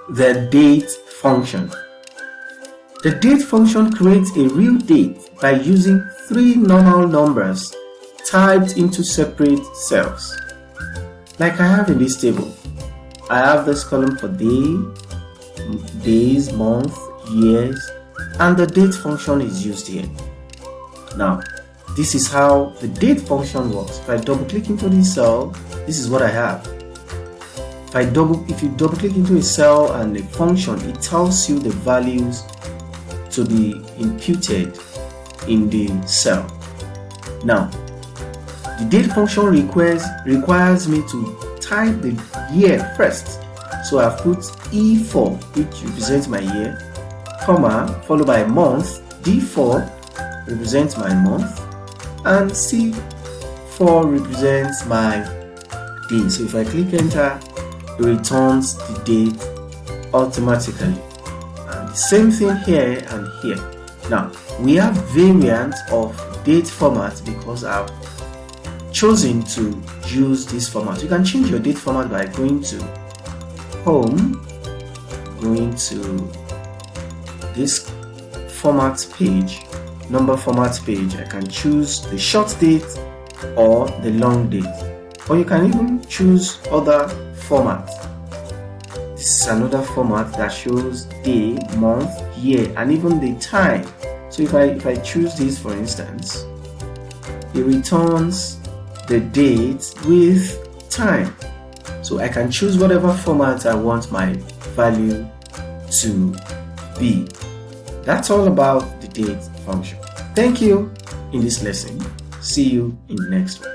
the date function. The date function creates a real date by using 3 normal numbers typed into separate cells. Like I have in this table, I have this column for days, month, years, and the date function is used here. Now, this is how the date function works. If I double click into this cell, this is what I have. If you double click into a cell and a function, it tells you the values to be imputed in the cell. Now, the date function requires me to type the year first. So I've put E4, which represents my year, comma, followed by month. D4 represents my month, and C4 represents my day. So if I click enter, it returns the date automatically. And the same thing here and here. Now, we have variants of date format because I've chosen to use this format. You can change your date format by going to home, going to this format page, number format page. I can choose the short date or the long date, or you can even choose other formats. This is another format that shows day, month, year, and even the time. So if I choose this, for instance, it returns the date with time. So I can choose whatever format I want my value to be. That's all about the date function. Thank you in this lesson. See you in the next one.